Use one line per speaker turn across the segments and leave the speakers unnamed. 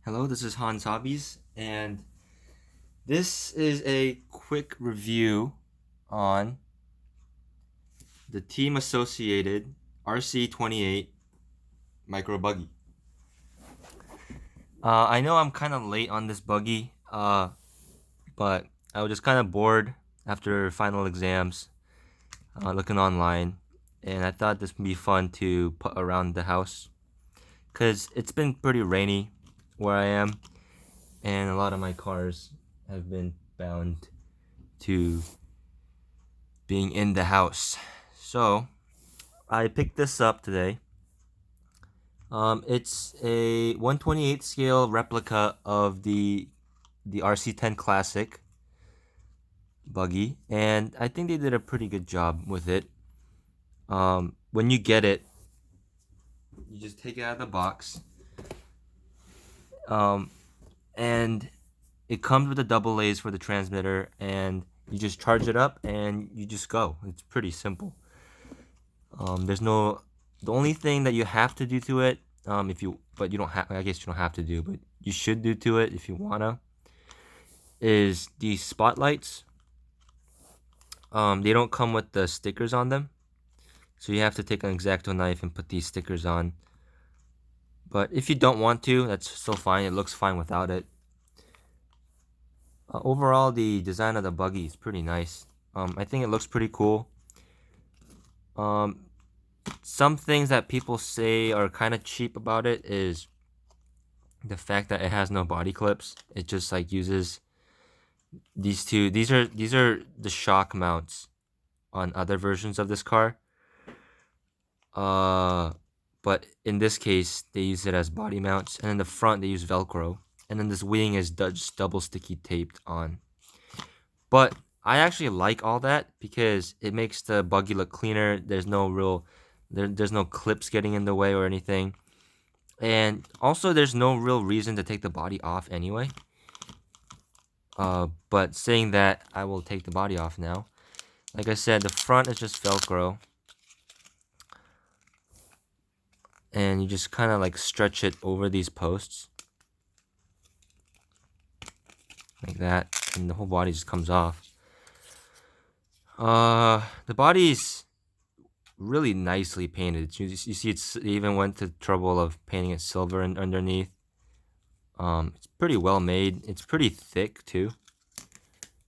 Hello, this is Hans Hobbies, and this is a quick review on the team associated RC28 micro buggy. I know I'm kind of late on this buggy, but I was just kind of bored after final exams, looking online, and I thought this would be fun to put around the house because it's been pretty rainy where I am, and a lot of my cars have been bound to being in the house. So I picked this up today. It's a 1/28 scale replica of the RC10 Classic buggy, and I think they did a pretty good job with it. When you get it, you just take it out of the box, um, and it comes with the double A's for the transmitter, and you just charge it up and you just go. It's pretty simple. There's no the only thing that you have to do to it, if you but you don't have I guess you don't have to do, but you should do to it if you wanna, is these spotlights. They don't come with the stickers on them, so you have to take an X-Acto knife and put these stickers on. But if you don't want to, that's still fine. It looks fine without it. Overall, the design of the buggy is pretty nice. I think it looks pretty cool. Some things that people say are kind of cheap about it is the fact that it has no body clips. It just like uses these two. These are the shock mounts on other versions of this car. But in this case, they use it as body mounts, and in the front they use Velcro, and then this wing is just double sticky taped on. But I actually like all that because it makes the buggy look cleaner. There's no clips getting in the way or anything. And also there's no real reason to take the body off anyway. But saying that, I will take the body off now. Like I said, the front is just Velcro. And you just kind of like stretch it over these posts. Like that. And the whole body just comes off. The body's really nicely painted. You see, it even went to the trouble of painting it silver underneath. It's pretty well made. It's pretty thick too,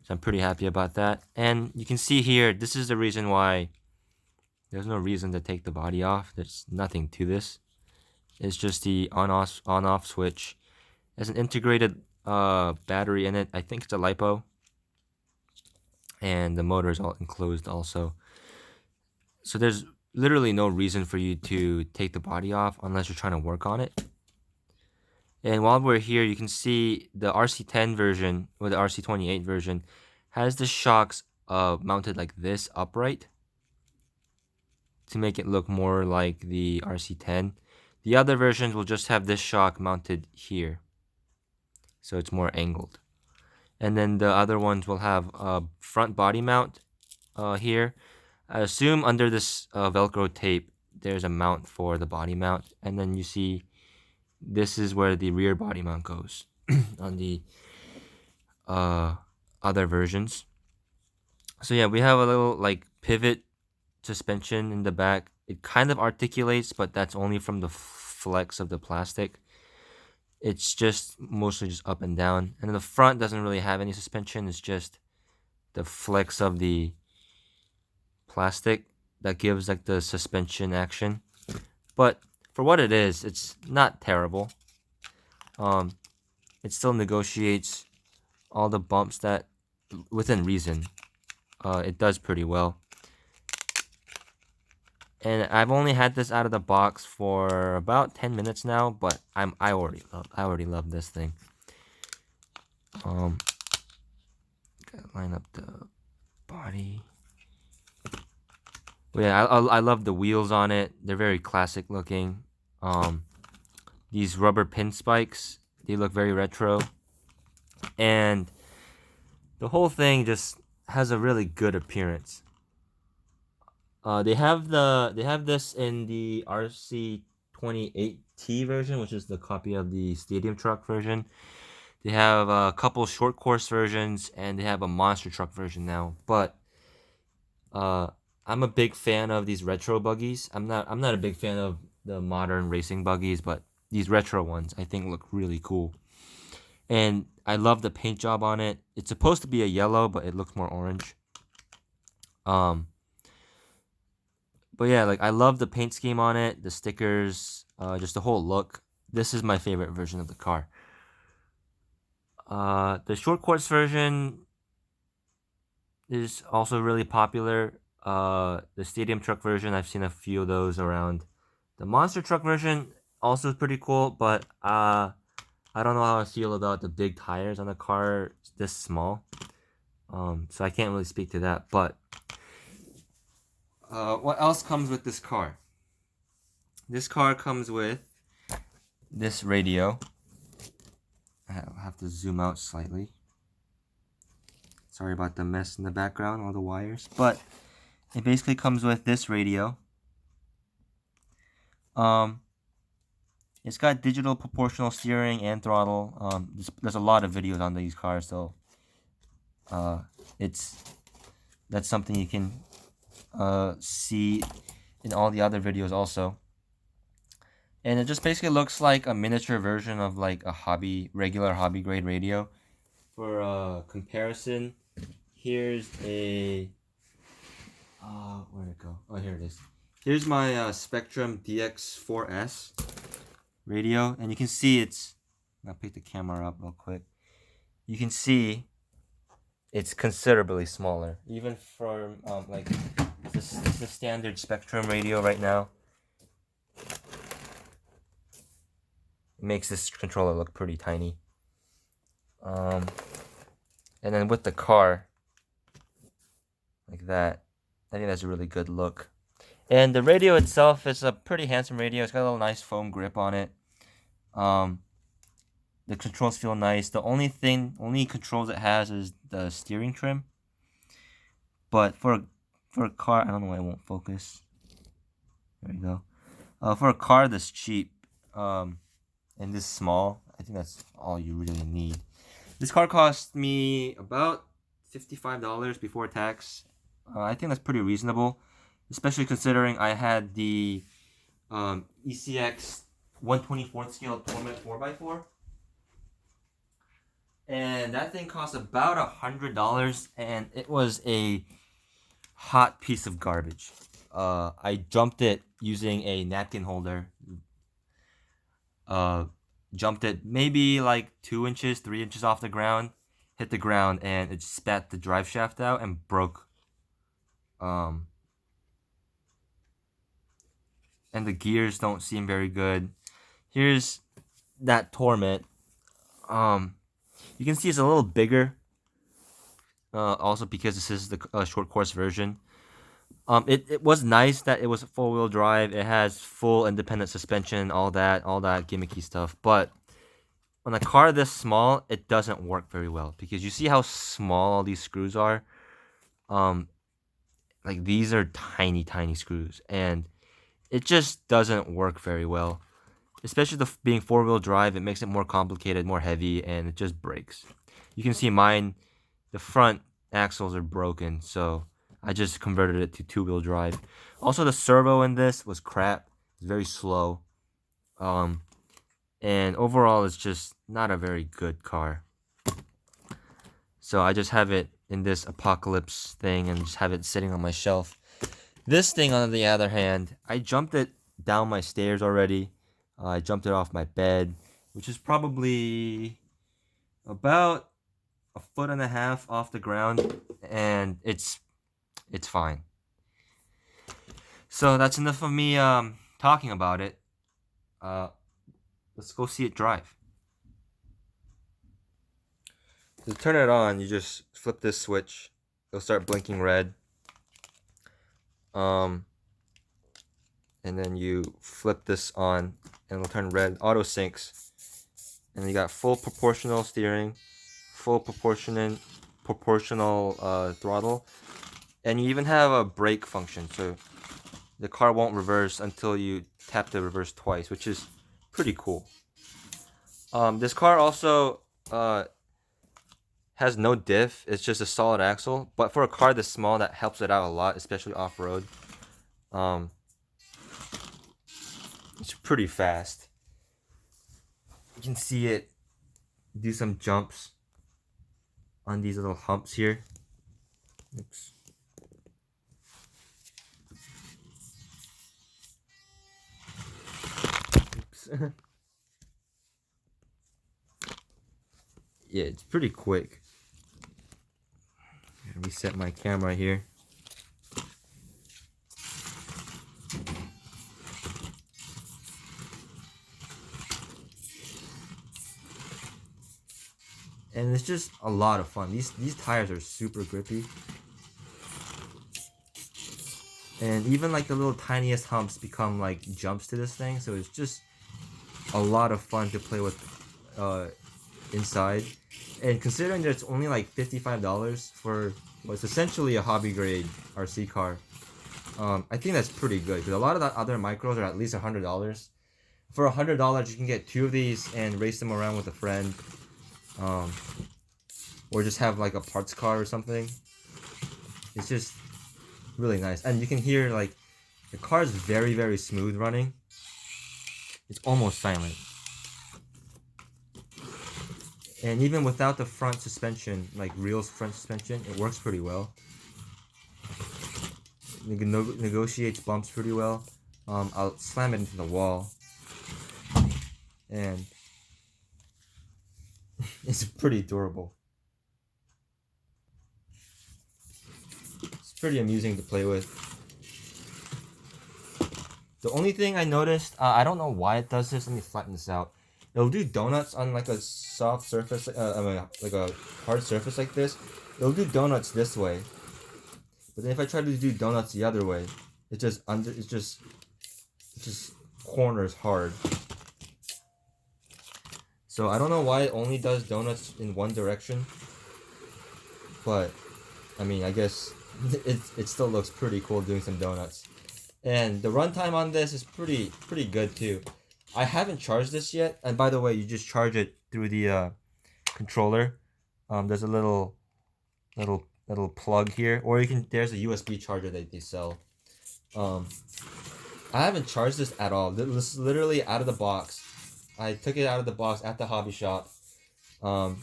so I'm pretty happy about that. And you can see here, this is the reason why there's no reason to take the body off. There's nothing to this. It's just the on-off switch. There's an integrated battery in it. I think it's a LiPo, and the motor is all enclosed also. So there's literally no reason for you to take the body off unless you're trying to work on it. And while we're here, you can see the RC10 version or the RC28 version has the shocks mounted like this upright to make it look more like the RC10. The other versions will just have this shock mounted here, so it's more angled. And then the other ones will have a front body mount here. I assume under this Velcro tape, there's a mount for the body mount. And then you see this is where the rear body mount goes on the other versions. So yeah, we have a little like pivot suspension in the back. It kind of articulates, but that's only from the flex of the plastic. It's just mostly just up and down. And then the front doesn't really have any suspension. It's just the flex of the plastic that gives like the suspension action. But for what it is, it's not terrible. It still negotiates all the bumps that within reason. It does pretty well. And I've only had this out of the box for about 10 minutes now, but I already love this thing. Gotta line up the body. But yeah, I love the wheels on it. They're very classic looking. These rubber pin spikes, they look very retro. And the whole thing just has a really good appearance. They have this in the RC RC28T version, which is the copy of the stadium truck version. They have a couple short course versions, and they have a monster truck version now. But I'm a big fan of these retro buggies. I'm not a big fan of the modern racing buggies, but these retro ones I think look really cool. And I love the paint job on it. It's supposed to be a yellow, but it looks more orange. But yeah, like I love the paint scheme on it, the stickers, just the whole look. This is my favorite version of the car. The short course version is also really popular. The stadium truck version, I've seen a few of those around. The monster truck version also is pretty cool, but I don't know how I feel about the big tires on the car this small. So I can't really speak to that. But what else comes with this car? This car comes with this radio. I'll have to zoom out slightly. Sorry about the mess in the background, all the wires. But it basically comes with this radio. It's got digital proportional steering and throttle. There's a lot of videos on these cars, so that's something you can see in all the other videos also. And it just basically looks like a miniature version of like a regular hobby grade radio. For comparison, here's a where'd it go? Oh, here it is. Here's my Spectrum DX4S radio, and you can see I'll pick the camera up real quick. You can see it's considerably smaller, even from like this is the standard Spectrum radio right now. It makes this controller look pretty tiny. And then with the car, like that, I think that's a really good look. And the radio itself is a pretty handsome radio. It's got a little nice foam grip on it. The controls feel nice. The only controls it has is the steering trim. But for a car, I don't know why it won't focus. There we go. For a car this cheap, and this small, I think that's all you really need. This car cost me about $55 before tax. I think that's pretty reasonable, especially considering I had the ECX 1/24th scale Torment 4x4. And that thing cost about $100, and it was a hot piece of garbage. I jumped it using a napkin holder. Jumped it maybe like 2 inches, 3 inches off the ground, hit the ground, and it spat the drive shaft out and broke. And the gears don't seem very good. Here's that Torment. You can see it's a little bigger. Also because this is the short course version. It was nice that it was 4-wheel drive. It has full independent suspension, all that gimmicky stuff. But on a car this small, it doesn't work very well because you see how small all these screws are. Like these are tiny screws, and it just doesn't work very well. Especially being 4-wheel drive, it makes it more complicated, more heavy, and it just breaks. You can see mine, the front axles are broken, so I just converted it to 2-wheel drive. Also, the servo in this was crap. It's very slow. And overall, it's just not a very good car. So I just have it in this Apocalypse thing and just have it sitting on my shelf. This thing, on the other hand, I jumped it down my stairs already. I jumped it off my bed, which is probably about 1.5 feet off the ground, and it's fine. So that's enough of me talking about it. Let's go see it drive. To turn it on, you just flip this switch. It'll start blinking red. And then you flip this on, and it'll turn red. Auto syncs. And then you got full proportional steering, full proportional throttle, and you even have a brake function. So the car won't reverse until you tap the reverse twice, which is pretty cool. This car also has no diff. It's just a solid axle. But for a car this small, that helps it out a lot, especially off-road. It's pretty fast. You can see it do some jumps on these little humps here. Oops. Oops. Yeah, it's pretty quick. Reset my camera here. And it's just a lot of fun. These tires are super grippy. And even like the little tiniest humps become like jumps to this thing. So it's just a lot of fun to play with inside. And considering that it's only like $55 for what's essentially a hobby grade RC car, I think that's pretty good. Because a lot of the other micros are at least $100. For $100 you can get 2 of these and race them around with a friend. Or just have like a parts car or something. It's just really nice. And you can hear like the car is very, very smooth running. It's almost silent. And even without the front suspension, like real front suspension, it works pretty well. It negotiates bumps pretty well. I'll slam it into the wall. And it's pretty durable. It's pretty amusing to play with. The only thing I noticed, I don't know why it does this. Let me flatten this out. It'll do donuts on like a soft surface, like a hard surface like this. It'll do donuts this way. But then if I try to do donuts the other way, it just corners hard. So I don't know why it only does donuts in one direction. But I mean, I guess it still looks pretty cool doing some donuts. And the runtime on this is pretty good too. I haven't charged this yet. And by the way, you just charge it through the controller. There's a little plug here, or you can. There's a USB charger that they sell. I haven't charged this at all. This is literally out of the box. I took it out of the box at the hobby shop. And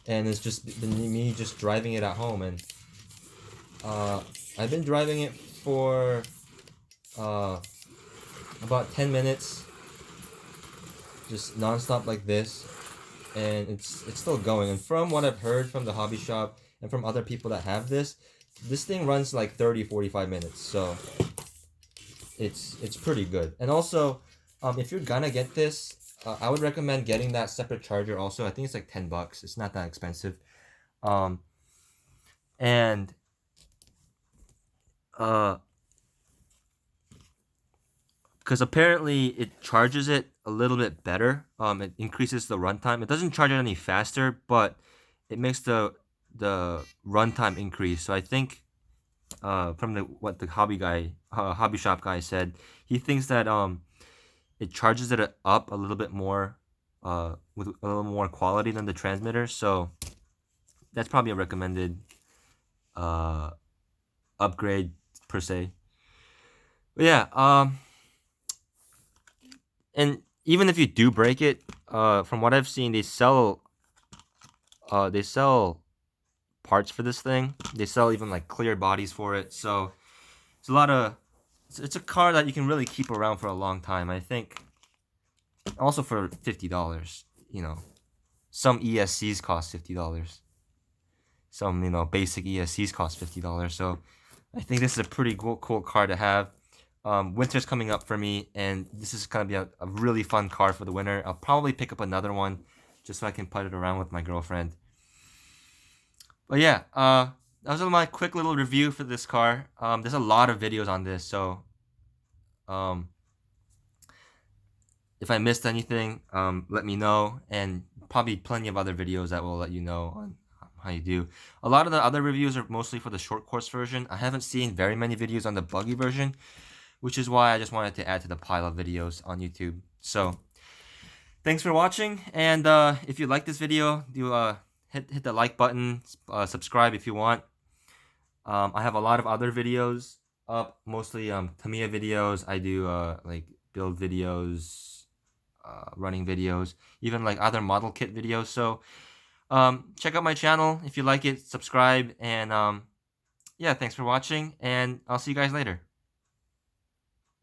it's just been me just driving it at home, and I've been driving it for about 10 minutes, just non-stop like this, and it's still going. And from what I've heard from the hobby shop and from other people that have this thing runs like 30-45 minutes, so it's pretty good. And also, if you're gonna get this, I would recommend getting that separate charger also. I think it's like $10. It's not that expensive. And because apparently it charges it a little bit better. It increases the runtime. It doesn't charge it any faster, but it makes the runtime increase. So I think from what the hobby shop guy said, he thinks that it charges it up a little bit more with a little more quality than the transmitter. So that's probably a recommended upgrade per se. But yeah, and even if you do break it, from what I've seen, they sell parts for this thing. They sell even like clear bodies for it. So it's a lot of it's a car that you can really keep around for a long time. I think also for $50, you know, some ESCs cost $50. Some, you know, basic ESCs cost $50. So I think this is a pretty cool car to have. Winter's coming up for me, and this is gonna be a really fun car for the winter. I'll probably pick up another one just so I can put it around with my girlfriend. But yeah, that was my quick little review for this car. There's a lot of videos on this, so if I missed anything, let me know, and probably plenty of other videos that will let you know on how you do. A lot of the other reviews are mostly for the short course version. I haven't seen very many videos on the buggy version, which is why I just wanted to add to the pile of videos on YouTube. So thanks for watching, and if you like this video, do hit the like button, subscribe if you want. I have a lot of other videos up, mostly Tamiya videos. I do like build videos, running videos, even like other model kit videos. So check out my channel if you like it, subscribe, and yeah, thanks for watching, and I'll see you guys later.